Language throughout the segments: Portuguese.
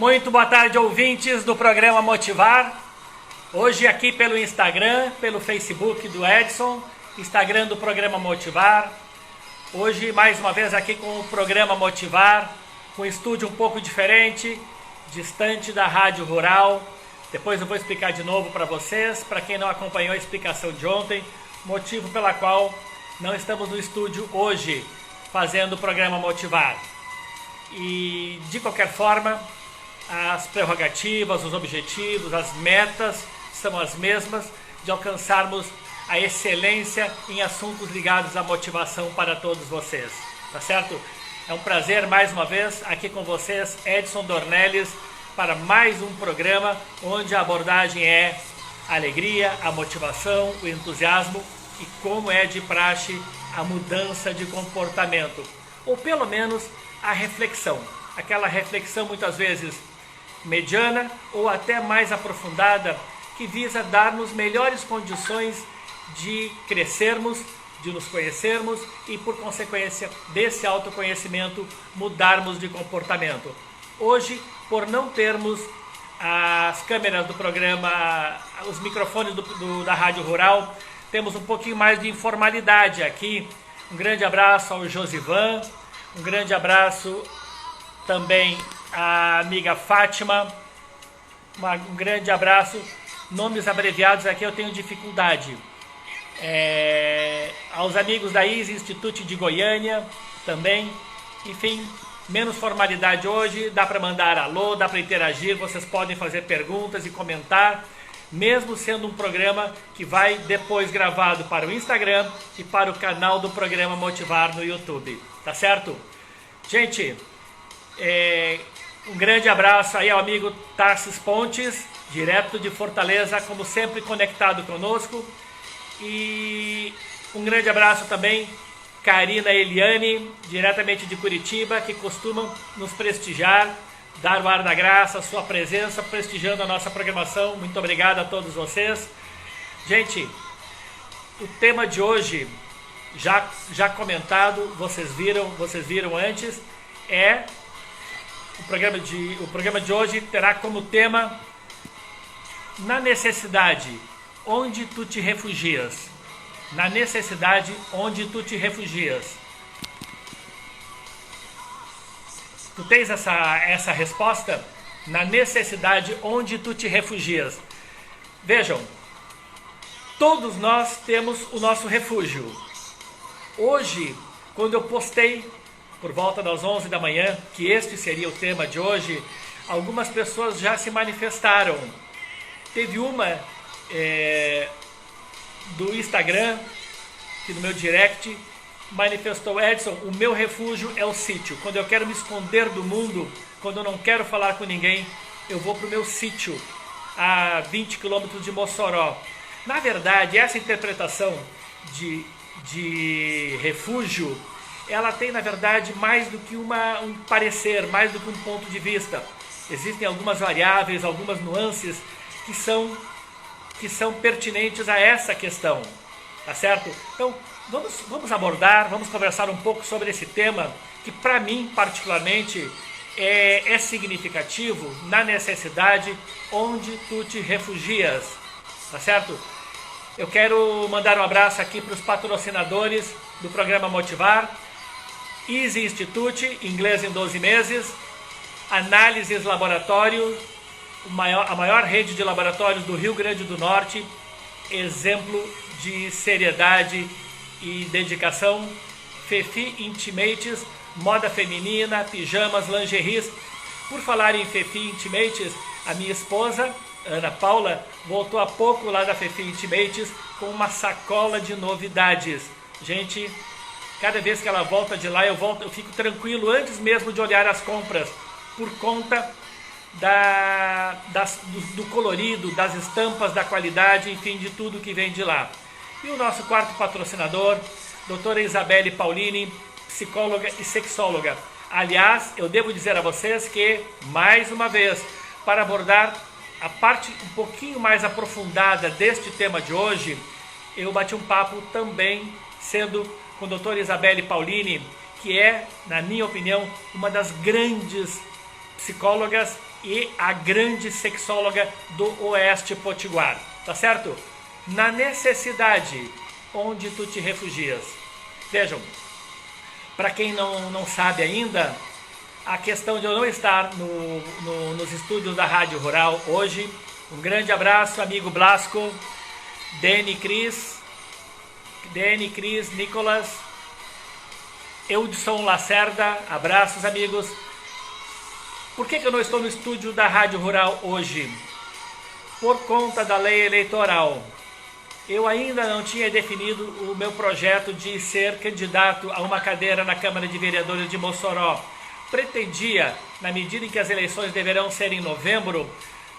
Muito boa tarde, ouvintes do programa Motivar. Hoje aqui pelo Instagram, pelo Facebook do Edson, Instagram do programa Motivar. Hoje mais uma vez aqui com o programa Motivar, com um estúdio um pouco diferente, distante da Rádio Rural. Depois eu vou explicar de novo para vocês, para quem não acompanhou a explicação de ontem, motivo pela qual não estamos no estúdio hoje fazendo o programa Motivar. E de qualquer forma, as prerrogativas, os objetivos, as metas são as mesmas de alcançarmos a excelência em assuntos ligados à motivação para todos vocês, tá certo? É um prazer mais uma vez aqui com vocês, Edson Dornelles, para mais um programa onde a abordagem é a alegria, a motivação, o entusiasmo e, como é de praxe, a mudança de comportamento, ou pelo menos a reflexão, aquela reflexão muitas vezes mediana ou até mais aprofundada, que visa dar-nos melhores condições de crescermos, de nos conhecermos e, por consequência desse autoconhecimento, mudarmos de comportamento. Hoje, por não termos as câmeras do programa, os microfones da Rádio Rural, temos um pouquinho mais de informalidade aqui. Um grande abraço ao Josivan, um grande abraço também à amiga Fátima, um grande abraço. Nomes abreviados aqui eu tenho dificuldade. Aos amigos da ISE Instituto de Goiânia também. Enfim, menos formalidade hoje, dá para mandar alô, dá para interagir, vocês podem fazer perguntas e comentar, mesmo sendo um programa que vai depois gravado para o Instagram e para o canal do programa Motivar no YouTube, tá certo? Gente, um grande abraço aí ao amigo Tarsis Pontes, direto de Fortaleza, como sempre conectado conosco. E um grande abraço também Karina Eliane, diretamente de Curitiba, que costumam nos prestigiar, dar o ar da graça, sua presença, prestigiando a nossa programação. Muito obrigado a todos vocês. Gente, o tema de hoje, já comentado, vocês viram antes, o programa de hoje terá como tema: na necessidade, onde tu te refugias? Na necessidade, onde tu te refugias? Tu tens essa resposta? Na necessidade, onde tu te refugias? Vejam, todos nós temos o nosso refúgio. Hoje, quando eu postei, por volta das 11 da manhã, que este seria o tema de hoje, algumas pessoas já se manifestaram. Teve uma do Instagram, que no meu direct manifestou: Edson, o meu refúgio é o sítio. Quando eu quero me esconder do mundo, quando eu não quero falar com ninguém, eu vou para o meu sítio, a 20 quilômetros de Mossoró. Na verdade, essa interpretação de refúgio, ela tem, na verdade, mais do que um parecer, mais do que um ponto de vista. Existem algumas variáveis, algumas nuances que são pertinentes a essa questão, tá certo? Então, vamos abordar, vamos conversar um pouco sobre esse tema, que para mim, particularmente, é significativo, na necessidade, onde tu te refugias, tá certo? Eu quero mandar um abraço aqui para os patrocinadores do programa Motivar: ISE Institute, inglês em 12 meses, Análises Laboratório, a maior rede de laboratórios do Rio Grande do Norte, exemplo de seriedade e dedicação. Fefi Intimates, moda feminina, pijamas, lingeries. Por falar em Fefi Intimates, a minha esposa, Ana Paula, voltou há pouco lá da Fefi Intimates com uma sacola de novidades. Gente, cada vez que ela volta de lá, eu fico tranquilo antes mesmo de olhar as compras, por conta do colorido, das estampas, da qualidade, enfim, de tudo que vem de lá. E o nosso quarto patrocinador, doutora Isabelle Paulini, psicóloga e sexóloga. Aliás, eu devo dizer a vocês que, mais uma vez, para abordar a parte um pouquinho mais aprofundada deste tema de hoje, eu bati um papo também sendo com a doutora Isabelle Paulini, que é, na minha opinião, uma das grandes psicólogas e a grande sexóloga do Oeste Potiguar, tá certo? Na necessidade, onde tu te refugias. Vejam, para quem não sabe ainda, a questão de eu não estar nos estúdios da Rádio Rural hoje, um grande abraço, amigo Blasco, Dene, Cris, Nicolas, Eudson Lacerda, abraços, amigos. Por que eu não estou no estúdio da Rádio Rural hoje? Por conta da lei eleitoral. Eu ainda não tinha definido o meu projeto de ser candidato a uma cadeira na Câmara de Vereadores de Mossoró. Pretendia, na medida em que as eleições deverão ser em novembro,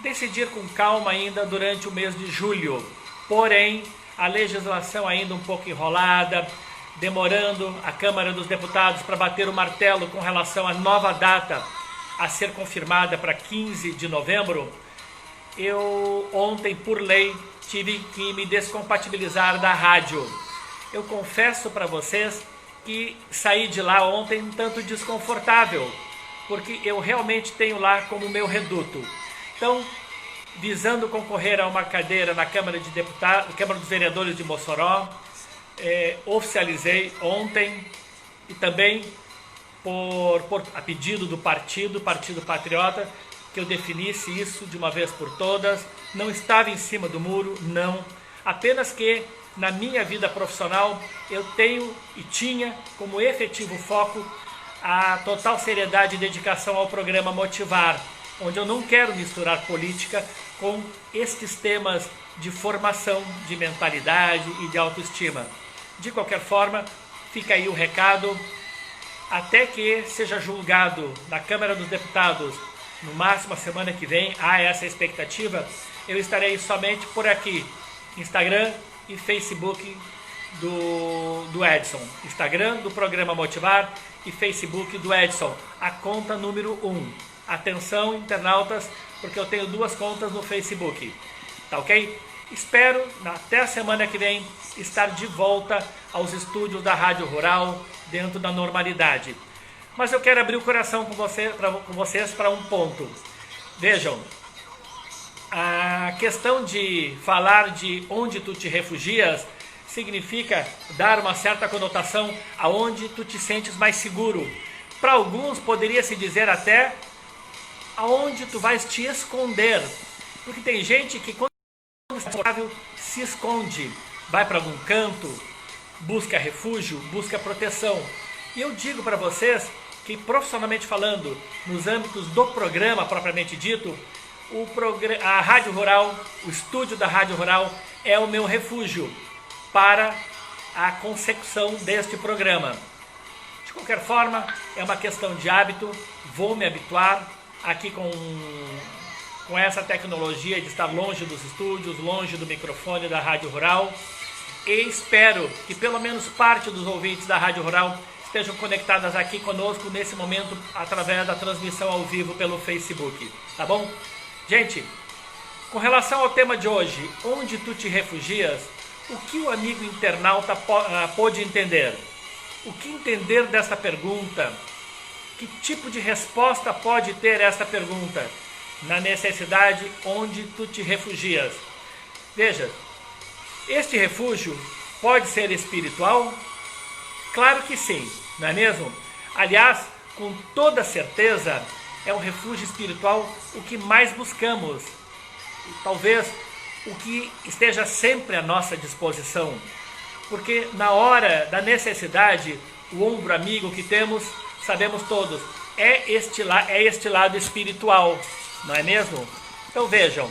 decidir com calma ainda durante o mês de julho. Porém, a legislação ainda um pouco enrolada, demorando a Câmara dos Deputados para bater o martelo com relação à nova data a ser confirmada para 15 de novembro, eu ontem, por lei, tive que me descompatibilizar da rádio. Eu confesso para vocês que saí de lá ontem um tanto desconfortável, porque eu realmente tenho lá como meu reduto. Então, visando concorrer a uma cadeira na Câmara de Deputados, Câmara dos Vereadores de Mossoró, oficializei ontem e também a pedido do Partido Patriota, que eu definisse isso de uma vez por todas. Não estava em cima do muro, não. Apenas que na minha vida profissional eu tenho e tinha como efetivo foco a total seriedade e dedicação ao programa Motivar, onde eu não quero misturar política com estes temas de formação, de mentalidade e de autoestima. De qualquer forma, fica aí o recado. Até que seja julgado na Câmara dos Deputados, no máximo a semana que vem, há essa expectativa, eu estarei somente por aqui, Instagram e Facebook do Edson. Instagram do programa Motivar e Facebook do Edson, a conta número 1. Atenção, internautas, porque eu tenho 2 contas no Facebook, tá ok? Espero, até a semana que vem, estar de volta aos estúdios da Rádio Rural, dentro da normalidade. Mas eu quero abrir o coração com vocês para um ponto. Vejam, a questão de falar de onde tu te refugias significa dar uma certa conotação aonde tu te sentes mais seguro. Para alguns poderia se dizer até aonde tu vais te esconder. Porque tem gente que quando se esconde, vai para algum canto, busca refúgio, busca proteção. E eu digo para vocês que, profissionalmente falando, nos âmbitos do programa propriamente dito, a Rádio Rural, o estúdio da Rádio Rural é o meu refúgio para a consecução deste programa. De qualquer forma, é uma questão de hábito, vou me habituar aqui com essa tecnologia de estar longe dos estúdios, longe do microfone da Rádio Rural. E espero que pelo menos parte dos ouvintes da Rádio Rural estejam conectadas aqui conosco nesse momento através da transmissão ao vivo pelo Facebook, tá bom? Gente, com relação ao tema de hoje, onde tu te refugias, o que o amigo internauta pôde entender? O que entender dessa pergunta? Que tipo de resposta pode ter essa pergunta? Na necessidade, onde tu te refugias? Veja, este refúgio pode ser espiritual? Claro que sim, não é mesmo? Aliás, com toda certeza, é um refúgio espiritual o que mais buscamos. E talvez o que esteja sempre à nossa disposição. Porque na hora da necessidade, o ombro amigo que temos, sabemos todos, é este lado espiritual, não é mesmo? Então vejam,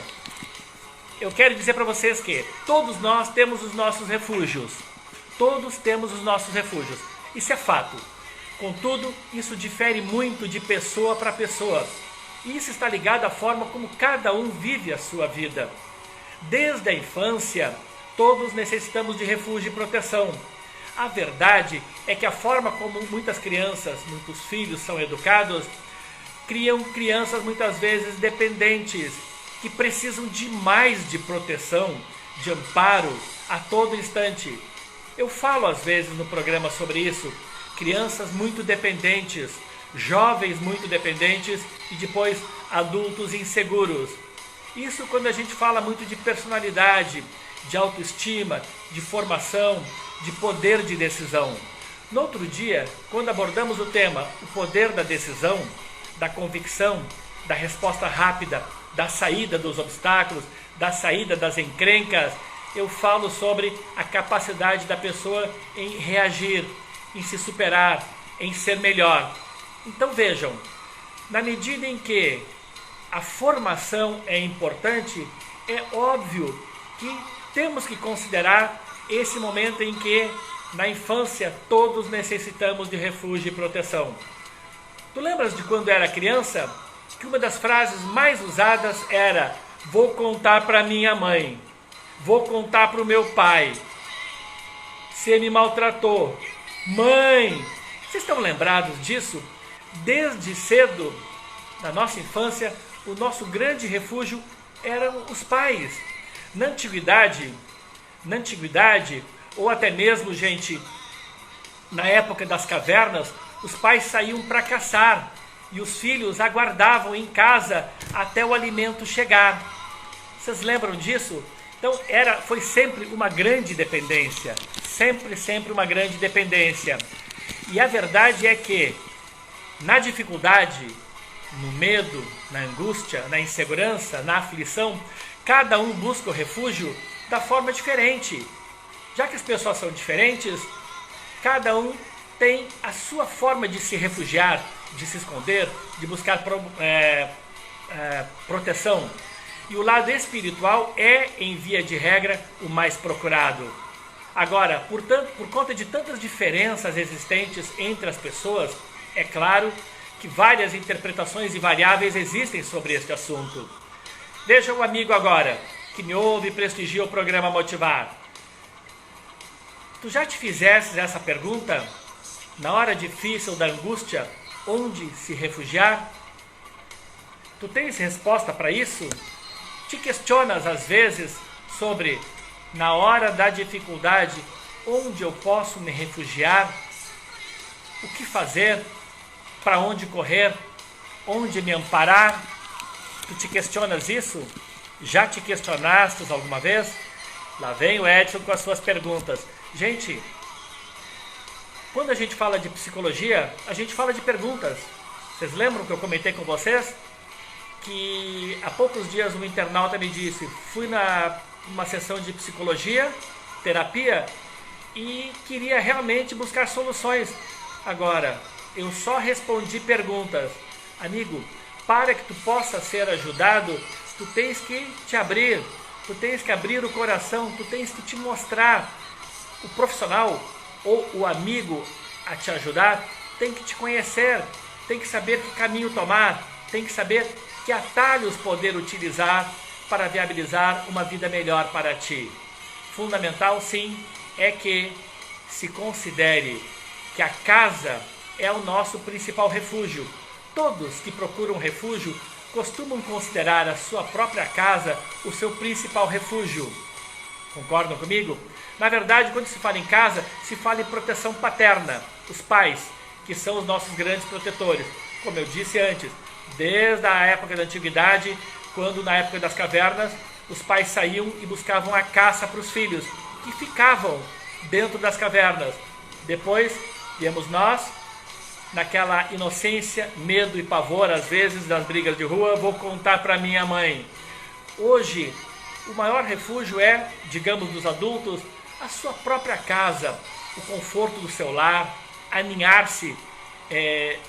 eu quero dizer para vocês que todos nós temos os nossos refúgios. Todos temos os nossos refúgios. Isso é fato. Contudo, isso difere muito de pessoa para pessoa. E isso está ligado à forma como cada um vive a sua vida. Desde a infância, todos necessitamos de refúgio e proteção. A verdade é que a forma como muitas crianças, muitos filhos são educados, criam crianças muitas vezes dependentes, que precisam de mais de proteção, de amparo a todo instante. Eu falo às vezes no programa sobre isso, crianças muito dependentes, jovens muito dependentes e depois adultos inseguros. Isso quando a gente fala muito de personalidade, de autoestima, de formação, de poder de decisão. No outro dia, quando abordamos o tema, o poder da decisão, da convicção, da resposta rápida, da saída dos obstáculos, da saída das encrencas, eu falo sobre a capacidade da pessoa em reagir, em se superar, em ser melhor. Então vejam, na medida em que a formação é importante, é óbvio que temos que considerar esse momento em que, na infância, todos necessitamos de refúgio e proteção. Tu lembras de quando era criança? Que uma das frases mais usadas era: vou contar para minha mãe, vou contar para o meu pai, você me maltratou. Mãe, vocês estão lembrados disso? Desde cedo, na nossa infância, o nosso grande refúgio eram os pais. Na antiguidade, ou até mesmo, gente, na época das cavernas, os pais saíam para caçar e os filhos aguardavam em casa até o alimento chegar. Vocês lembram disso? Então foi sempre uma grande dependência, sempre uma grande dependência. E a verdade é que na dificuldade, no medo, na angústia, na insegurança, na aflição, cada um busca o refúgio da forma diferente. Já que as pessoas são diferentes, cada um tem a sua forma de se refugiar, de se esconder, de buscar proteção. E o lado espiritual é, em via de regra, o mais procurado. Agora, por conta de tantas diferenças existentes entre as pessoas, é claro que várias interpretações e variáveis existem sobre este assunto. Veja o amigo agora, que me ouve e prestigia o programa Motivar. Tu já te fizesses essa pergunta? Na hora difícil da angústia, onde se refugiar? Tu tens resposta para isso? Te questionas às vezes sobre, na hora da dificuldade, onde eu posso me refugiar? O que fazer? Para onde correr? Onde me amparar? Tu te questionas isso? Já te questionastes alguma vez? Lá vem o Edson com as suas perguntas. Gente, quando a gente fala de psicologia, a gente fala de perguntas. Vocês lembram que eu comentei com vocês? Que há poucos dias um internauta me disse: fui numa sessão de psicologia, terapia, e queria realmente buscar soluções. Agora, eu só respondi perguntas. Amigo, para que tu possa ser ajudado, tu tens que te abrir, tu tens que abrir o coração, tu tens que te mostrar. O profissional ou o amigo a te ajudar tem que te conhecer, tem que saber que caminho tomar, tem que saber que atalhos poder utilizar para viabilizar uma vida melhor para ti. Fundamental, sim, é que se considere que a casa é o nosso principal refúgio. Todos que procuram refúgio costumam considerar a sua própria casa o seu principal refúgio. Concordam comigo? Na verdade, quando se fala em casa, se fala em proteção paterna. Os pais, que são os nossos grandes protetores. Como eu disse antes, desde a época da antiguidade, quando na época das cavernas, os pais saíam e buscavam a caça para os filhos, que ficavam dentro das cavernas. Depois, viemos nós, naquela inocência, medo e pavor, às vezes, das brigas de rua, vou contar para minha mãe. Hoje, o maior refúgio é, digamos, dos adultos, a sua própria casa, o conforto do seu lar, aninhar-se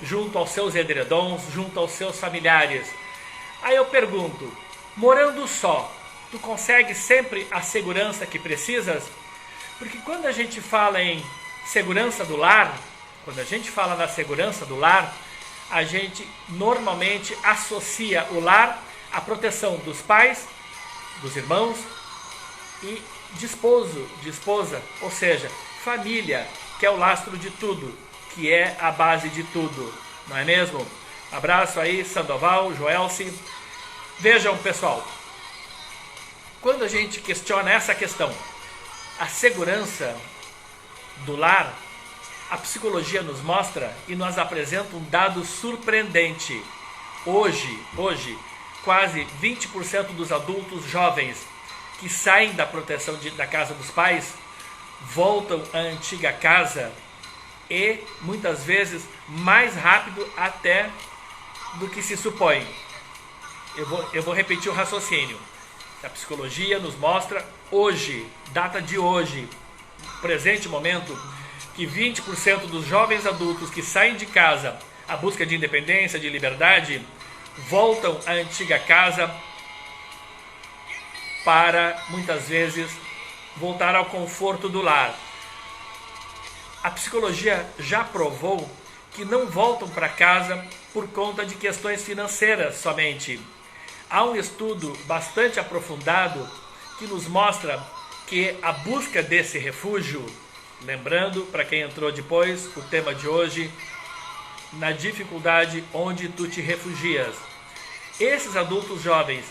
junto aos seus edredons, junto aos seus familiares. Aí eu pergunto, morando só, tu consegue sempre a segurança que precisas? Porque quando a gente fala em segurança do lar, quando a gente fala na segurança do lar, a gente normalmente associa o lar à proteção dos pais, dos irmãos e de esposo, de esposa, ou seja, família, que é o lastro de tudo, que é a base de tudo, não é mesmo? Abraço aí, Sandoval, Joelce. Vejam, pessoal, quando a gente questiona essa questão, a segurança do lar, A psicologia nos mostra e nos apresenta um dado surpreendente. Hoje, quase 20% dos adultos jovens que saem da proteção da casa dos pais voltam à antiga casa e muitas vezes mais rápido até do que se supõe. Eu vou repetir o raciocínio. A psicologia nos mostra hoje, data de hoje, presente momento, que 20% dos jovens adultos que saem de casa à busca de independência, de liberdade, voltam à antiga casa para, muitas vezes, voltar ao conforto do lar. A psicologia já provou que não voltam para casa por conta de questões financeiras somente. Há um estudo bastante aprofundado que nos mostra que a busca desse refúgio, lembrando, para quem entrou depois, o tema de hoje, na dificuldade onde tu te refugias. Esses adultos jovens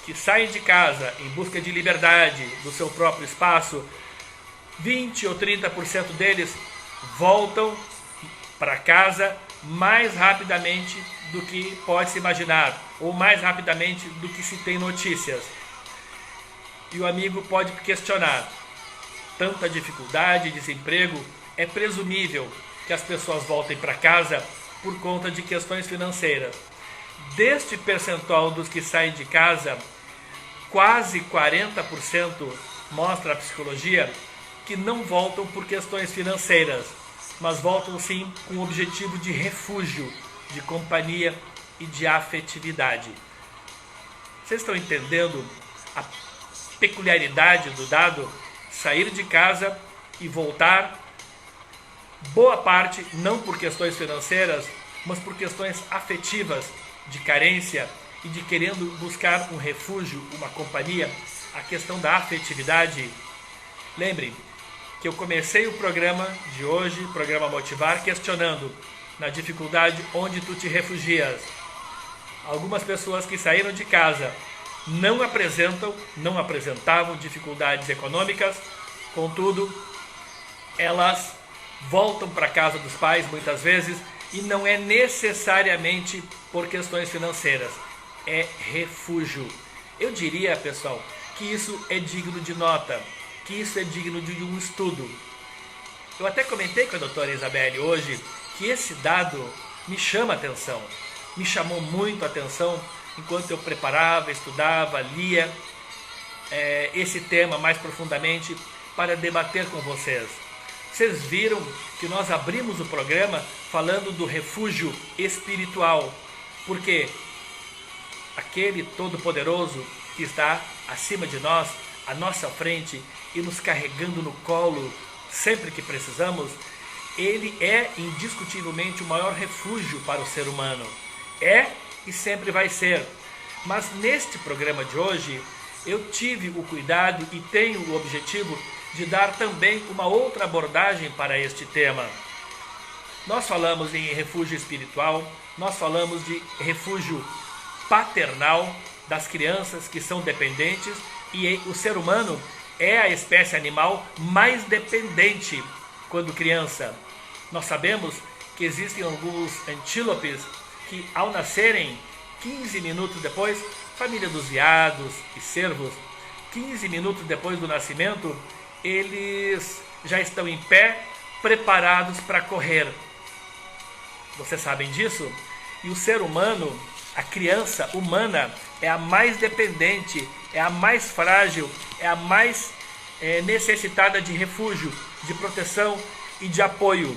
que saem de casa em busca de liberdade, do seu próprio espaço, 20 ou 30% deles voltam para casa mais rapidamente do que pode se imaginar, ou mais rapidamente do que se tem notícias. E o amigo pode questionar, tanta dificuldade e desemprego, é presumível que as pessoas voltem para casa por conta de questões financeiras. Deste percentual dos que saem de casa, quase 40% mostra a psicologia que não voltam por questões financeiras, mas voltam sim com o objetivo de refúgio, de companhia e de afetividade. Vocês estão entendendo a peculiaridade do dado? Sair de casa e voltar, boa parte não por questões financeiras, mas por questões afetivas, de carência e de querendo buscar um refúgio, uma companhia, a questão da afetividade. Lembre que eu comecei o programa de hoje, programa Motivar, questionando na dificuldade onde tu te refugias. Algumas pessoas que saíram de casa não apresentavam dificuldades econômicas, contudo, elas voltam para a casa dos pais muitas vezes e não é necessariamente por questões financeiras, é refúgio. Eu diria, pessoal, que isso é digno de nota, que isso é digno de um estudo. Eu até comentei com a doutora Isabelle hoje que esse dado me chama a atenção, me chamou muito a atenção enquanto eu preparava, estudava, lia esse tema mais profundamente para debater com vocês. Vocês viram que nós abrimos o programa falando do refúgio espiritual, porque aquele Todo-Poderoso que está acima de nós, à nossa frente e nos carregando no colo sempre que precisamos, ele é indiscutivelmente o maior refúgio para o ser humano. É e sempre vai ser. Mas neste programa de hoje, eu tive o cuidado e tenho o objetivo de dar também uma outra abordagem para este tema. Nós falamos em refúgio espiritual, nós falamos de refúgio paternal das crianças que são dependentes, e o ser humano é a espécie animal mais dependente quando criança. Nós sabemos que existem alguns antílopes que, ao nascerem, 15 minutos depois, família dos veados e cervos, 15 minutos depois do nascimento, eles já estão em pé, preparados para correr. Vocês sabem disso? E o ser humano, a criança humana, é a mais dependente, é a mais frágil, é a mais necessitada de refúgio, de proteção e de apoio.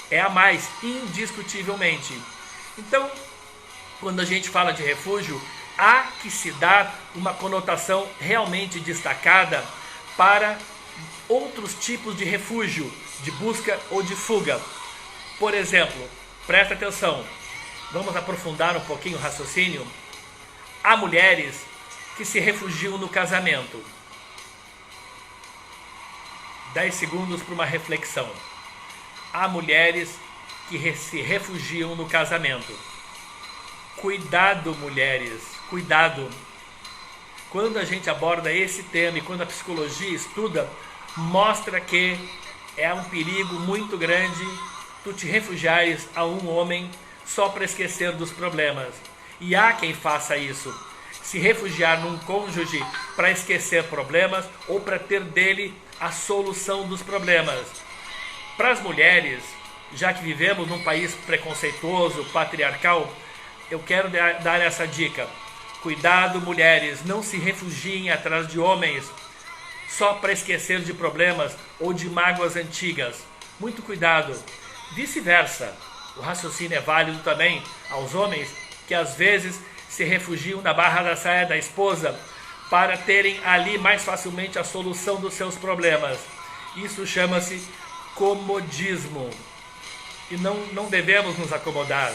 É a mais, indiscutivelmente. Então, quando a gente fala de refúgio, há que se dar uma conotação realmente destacada para outros tipos de refúgio, de busca ou de fuga. Por exemplo, presta atenção, vamos aprofundar um pouquinho o raciocínio. Há mulheres que se refugiam no casamento. 10 segundos para uma reflexão. Há mulheres que se refugiam no casamento. Cuidado, mulheres, cuidado. Quando a gente aborda esse tema e quando a psicologia estuda, mostra que É um perigo muito grande tu te refugiares a um homem só para esquecer dos problemas. E há quem faça isso, se refugiar num cônjuge para esquecer problemas ou para ter dele a solução dos problemas. Para as mulheres, já que vivemos num país preconceituoso, patriarcal, eu quero dar essa dica. Cuidado, mulheres, não se refugiem atrás de homens só para esquecer de problemas ou de mágoas antigas. Muito cuidado. Vice-versa, o raciocínio é válido também aos homens que às vezes se refugiam na barra da saia da esposa para terem ali mais facilmente a solução dos seus problemas. Isso chama-se comodismo. E não devemos nos acomodar.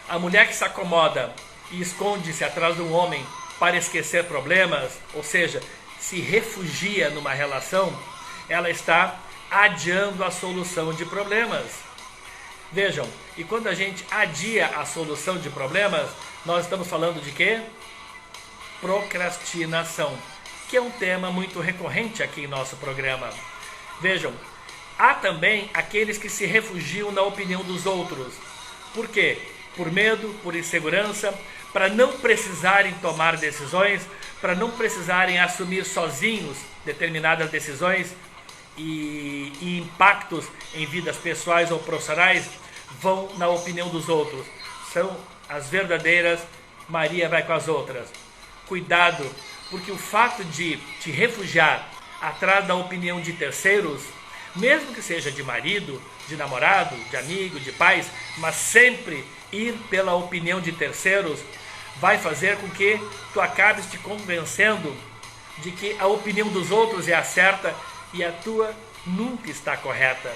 A mulher que se acomoda e esconde-se atrás de um homem para esquecer problemas, ou seja, se refugia numa relação, ela está adiando a solução de problemas. Vejam, e quando a gente adia a solução de problemas, nós estamos falando de quê? Procrastinação, que é um tema muito recorrente aqui em nosso programa. Vejam, há também aqueles que se refugiam na opinião dos outros. Por quê? Por medo, por insegurança, para não precisarem tomar decisões, para não precisarem assumir sozinhos determinadas decisões e impactos em vidas pessoais ou profissionais, vão na opinião dos outros. São as verdadeiras Maria vai com as outras. Cuidado, porque o fato de te refugiar atrás da opinião de terceiros, mesmo que seja de marido, de namorado, de amigo, de pais, mas sempre ir pela opinião de terceiros, vai fazer com que tu acabes te convencendo de que a opinião dos outros é a certa e a tua nunca está correta.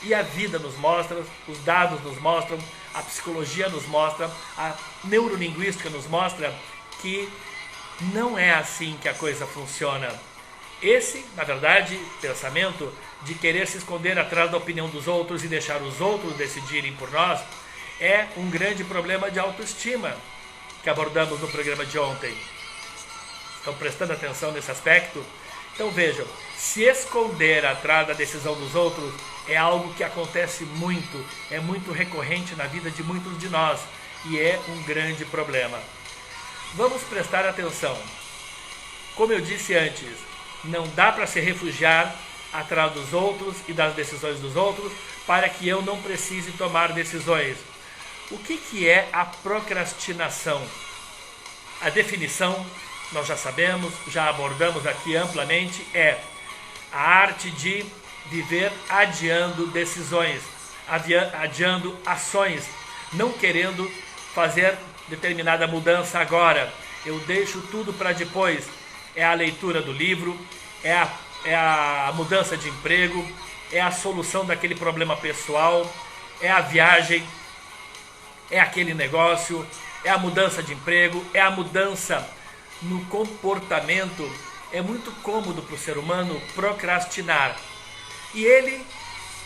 E a vida nos mostra, os dados nos mostram, a psicologia nos mostra, a neurolinguística nos mostra que não é assim que a coisa funciona. Esse, na verdade, pensamento de querer se esconder atrás da opinião dos outros e deixar os outros decidirem por nós, é um grande problema de autoestima que abordamos no programa de ontem. Estão prestando atenção nesse aspecto? Então vejam, se esconder atrás da decisão dos outros é algo que acontece muito, é muito recorrente na vida de muitos de nós e é um grande problema. Vamos prestar atenção. Como eu disse antes, não dá para se refugiar atrás dos outros e das decisões dos outros para que eu não precise tomar decisões. O que é a procrastinação? A definição, nós já sabemos, já abordamos aqui amplamente, é a arte de viver adiando decisões, adiando ações, não querendo fazer determinada mudança agora. Eu deixo tudo para depois. É a leitura do livro, é a mudança de emprego, é a solução daquele problema pessoal, é a viagem, é aquele negócio, é a mudança de emprego, é a mudança no comportamento. É muito cômodo para o ser humano procrastinar. E ele,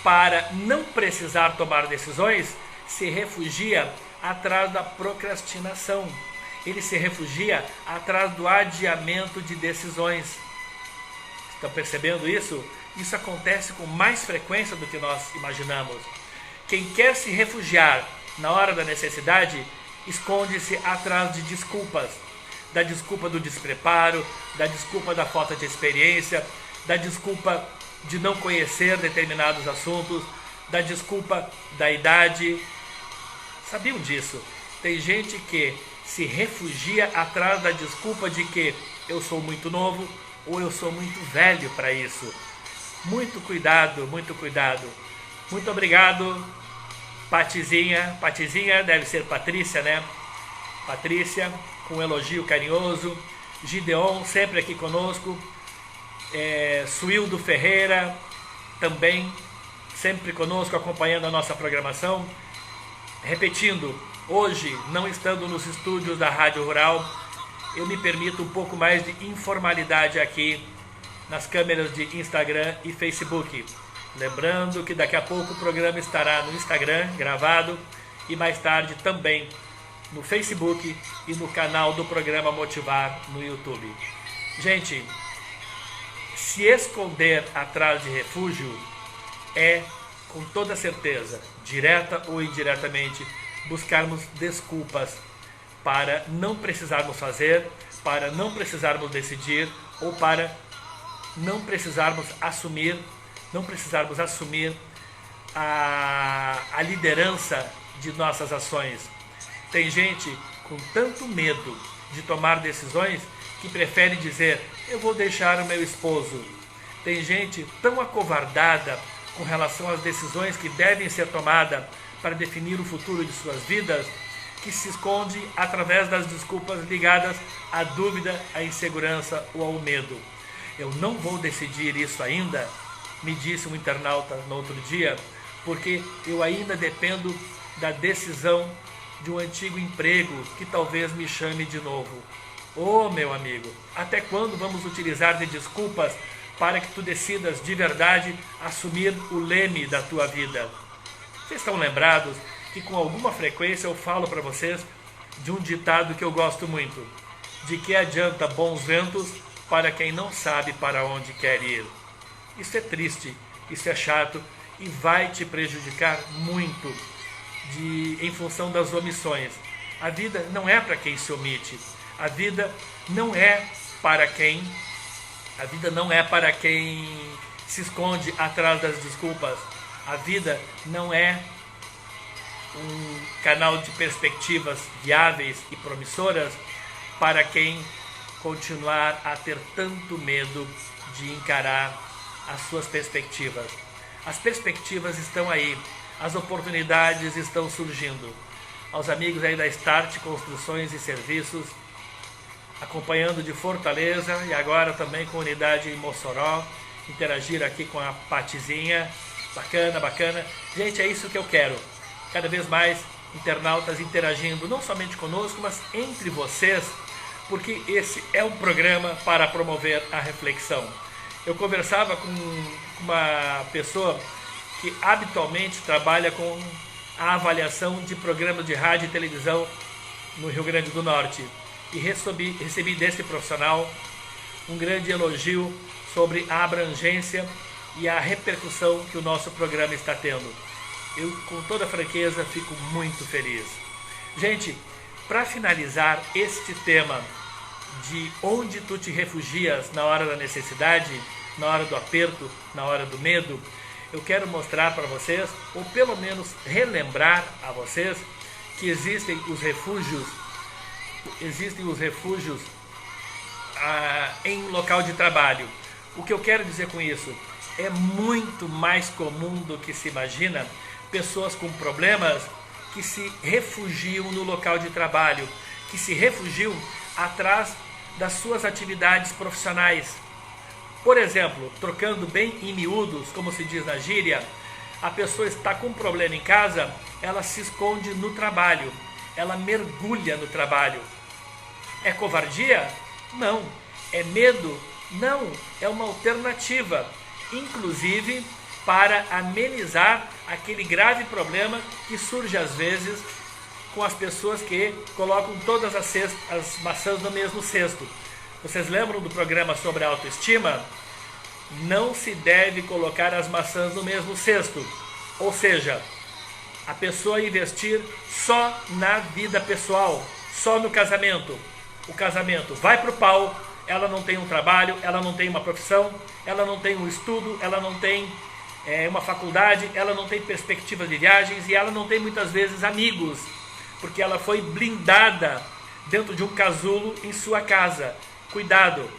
para não precisar tomar decisões, se refugia atrás da procrastinação. Ele se refugia atrás do adiamento de decisões. Estão percebendo isso? Isso acontece com mais frequência do que nós imaginamos. Quem quer se refugiar na hora da necessidade, esconde-se atrás de desculpas. Da desculpa do despreparo, da desculpa da falta de experiência, da desculpa de não conhecer determinados assuntos, da desculpa da idade. Sabiam disso? Tem gente que se refugia atrás da desculpa de que eu sou muito novo ou eu sou muito velho para isso. Muito cuidado, muito cuidado. Muito obrigado, Patizinha. Patizinha deve ser Patrícia, né? Patrícia, com um elogio carinhoso. Gideon, sempre aqui conosco. Suildo Ferreira, também sempre conosco, acompanhando a nossa programação. Repetindo, hoje, não estando nos estúdios da Rádio Rural, eu me permito um pouco mais de informalidade aqui nas câmeras de Instagram e Facebook. Lembrando que daqui a pouco o programa estará no Instagram, gravado, e mais tarde também no Facebook e no canal do programa Motivar no YouTube. Gente, se esconder atrás de refúgio é, com toda certeza, direta ou indiretamente, buscarmos desculpas para não precisarmos fazer, para não precisarmos decidir ou para não precisarmos assumir a liderança de nossas ações. Tem gente com tanto medo de tomar decisões que prefere dizer: eu vou deixar o meu esposo. Tem gente tão acovardada com relação às decisões que devem ser tomadas para definir o futuro de suas vidas, que se esconde através das desculpas ligadas à dúvida, à insegurança ou ao medo. Eu não vou decidir isso ainda, me disse um internauta no outro dia, porque eu ainda dependo da decisão de um antigo emprego que talvez me chame de novo. Ô, meu amigo, até quando vamos utilizar de desculpas para que tu decidas de verdade assumir o leme da tua vida? Vocês estão lembrados que com alguma frequência eu falo para vocês de um ditado que eu gosto muito: de que adianta bons ventos para quem não sabe para onde quer ir. Isso é triste, isso é chato e vai te prejudicar muito em função das omissões. A vida não é para quem se omite. A vida não é para quem se esconde atrás das desculpas. A vida não é um canal de perspectivas viáveis e promissoras para quem continuar a ter tanto medo de encarar as suas perspectivas. As perspectivas estão aí, as oportunidades estão surgindo. Aos amigos aí da Start Construções e Serviços, acompanhando de Fortaleza e agora também com unidade em Mossoró, interagir aqui com a Patizinha, bacana. Gente, é isso que eu quero. Cada vez mais internautas interagindo, não somente conosco, mas entre vocês, porque esse é um programa para promover a reflexão. Eu conversava com uma pessoa que habitualmente trabalha com a avaliação de programas de rádio e televisão no Rio Grande do Norte e recebi desse profissional um grande elogio sobre a abrangência e a repercussão que o nosso programa está tendo. Eu, com toda franqueza, fico muito feliz. Gente, para finalizar este tema de onde tu te refugias na hora da necessidade, na hora do aperto, na hora do medo, eu quero mostrar para vocês, ou pelo menos relembrar a vocês, que existem os refúgios em local de trabalho. O que eu quero dizer com isso? É muito mais comum do que se imagina pessoas com problemas que se refugiam no local de trabalho, que se refugiam atrás das suas atividades profissionais. Por exemplo, trocando bem em miúdos, como se diz na gíria, a pessoa está com um problema em casa, ela se esconde no trabalho, ela mergulha no trabalho. É covardia? Não. É medo? Não. É uma alternativa, inclusive para amenizar aquele grave problema que surge às vezes com as pessoas que colocam todas as maçãs no mesmo cesto. Vocês lembram do programa sobre a autoestima? Não se deve colocar as maçãs no mesmo cesto. Ou seja, a pessoa investir só na vida pessoal, só no casamento. O casamento vai para o pau, ela não tem um trabalho, ela não tem uma profissão, ela não tem um estudo, ela não tem uma faculdade, ela não tem perspectivas de viagens e ela não tem muitas vezes amigos, porque ela foi blindada dentro de um casulo em sua casa. Cuidado!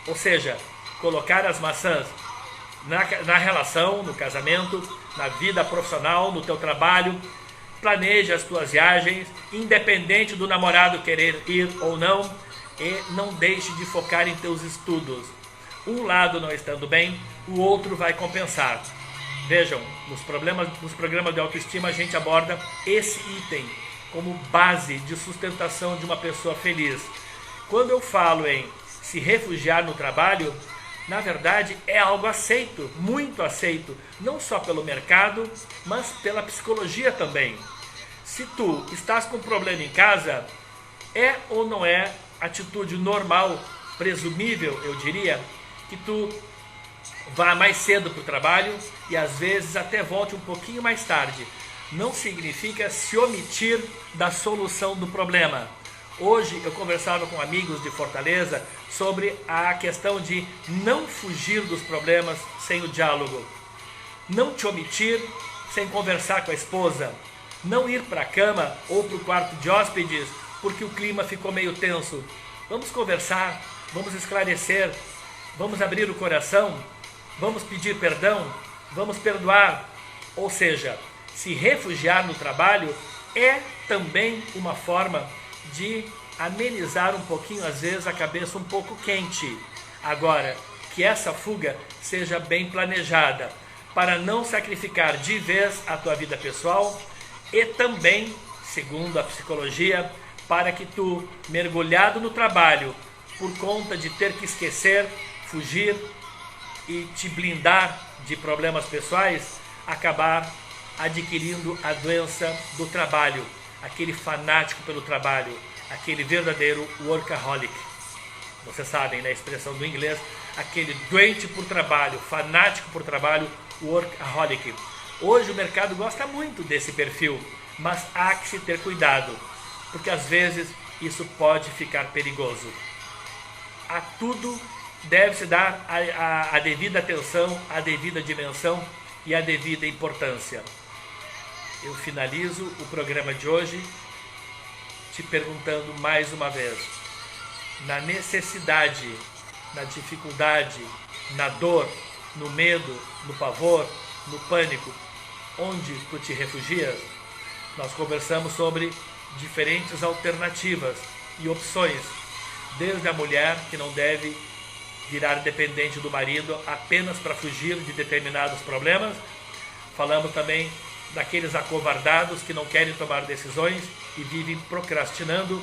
Ou seja, colocar as maçãs na relação, no casamento, na vida profissional, no teu trabalho. Planeje as tuas viagens, independente do namorado querer ir ou não, e não deixe de focar em teus estudos. Um lado não estando bem, o outro vai compensar. Vejam, nos programas de autoestima a gente aborda esse item como base de sustentação de uma pessoa feliz. Quando eu falo em se refugiar no trabalho, na verdade é algo aceito, muito aceito, não só pelo mercado, mas pela psicologia também. Se tu estás com um problema em casa, é ou não é atitude normal, presumível, eu diria, que tu vá mais cedo para o trabalho e às vezes até volte um pouquinho mais tarde. Não significa se omitir da solução do problema. Hoje eu conversava com amigos de Fortaleza sobre a questão de não fugir dos problemas sem o diálogo. Não te omitir sem conversar com a esposa. Não ir para a cama ou para o quarto de hóspedes porque o clima ficou meio tenso. Vamos conversar, vamos esclarecer, vamos abrir o coração, vamos pedir perdão, vamos perdoar. Ou seja, se refugiar no trabalho é também uma forma de amenizar um pouquinho, às vezes, a cabeça um pouco quente. Agora, que essa fuga seja bem planejada, para não sacrificar de vez a tua vida pessoal e também, segundo a psicologia, para que tu, mergulhado no trabalho, por conta de ter que esquecer, fugir e te blindar de problemas pessoais, acabar adquirindo a doença do trabalho, aquele fanático pelo trabalho, aquele verdadeiro workaholic. Vocês sabem, né, a expressão do inglês, aquele doente por trabalho, fanático por trabalho, workaholic. Hoje o mercado gosta muito desse perfil, mas há que se ter cuidado, porque às vezes isso pode ficar perigoso. A tudo deve-se dar a devida atenção, a devida dimensão e a devida importância. Eu finalizo o programa de hoje te perguntando mais uma vez, na necessidade, na dificuldade, na dor, no medo, no pavor, no pânico, onde tu te refugias? Nós conversamos sobre diferentes alternativas e opções, desde a mulher que não deve virar dependente do marido apenas para fugir de determinados problemas. Falamos também daqueles acovardados que não querem tomar decisões e vivem procrastinando.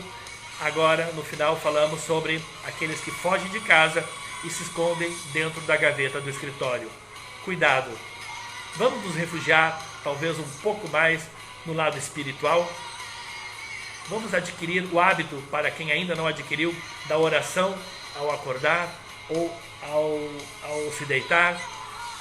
Agora, no final, falamos sobre aqueles que fogem de casa e se escondem dentro da gaveta do escritório. Cuidado! Vamos nos refugiar, talvez um pouco mais, no lado espiritual. Vamos adquirir o hábito, para quem ainda não adquiriu, da oração ao acordar ou ao se deitar.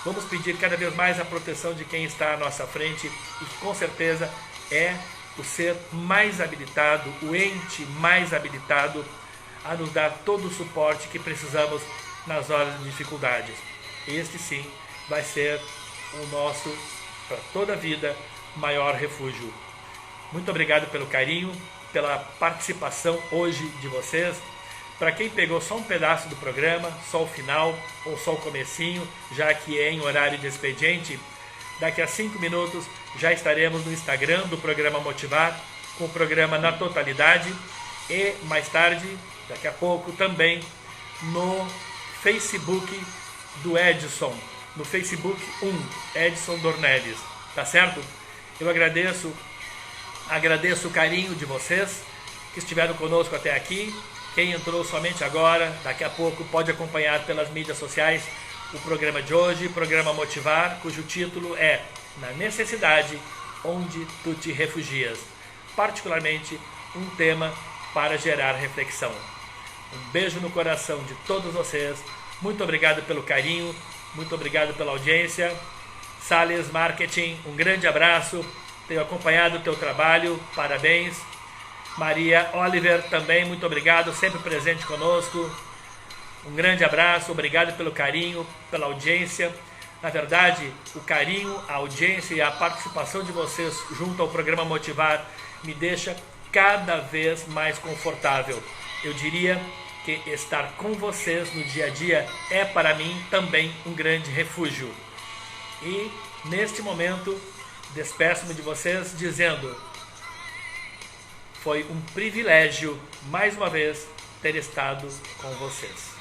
Vamos pedir cada vez mais a proteção de quem está à nossa frente e que com certeza é o ser mais habilitado, o ente mais habilitado a nos dar todo o suporte que precisamos nas horas de dificuldades. Este sim vai ser o nosso, para toda a vida, maior refúgio. Muito obrigado pelo carinho, pela participação hoje de vocês. Para quem pegou só um pedaço do programa, só o final ou só o comecinho, já que é em horário de expediente, daqui a 5 minutos já estaremos no Instagram do programa Motivar, com o programa na totalidade, e mais tarde, daqui a pouco, também no Facebook do Edson, no Facebook 1, Edson Dornelles, tá certo? Eu agradeço o carinho de vocês que estiveram conosco até aqui. Quem entrou somente agora, daqui a pouco pode acompanhar pelas mídias sociais o programa de hoje, o programa Motivar, cujo título é Na Necessidade, Onde Tu Te Refugias. Particularmente um tema para gerar reflexão. Um beijo no coração de todos vocês. Muito obrigado pelo carinho, muito obrigado pela audiência. Sales Marketing, um grande abraço. Tenho acompanhado o teu trabalho, parabéns. Maria Oliver também, muito obrigado, sempre presente conosco. Um grande abraço, obrigado pelo carinho, pela audiência. Na verdade, o carinho, a audiência e a participação de vocês junto ao programa Motivar me deixa cada vez mais confortável. Eu diria que estar com vocês no dia a dia é para mim também um grande refúgio. E neste momento, despeço-me de vocês dizendo: foi um privilégio, mais uma vez, ter estado com vocês.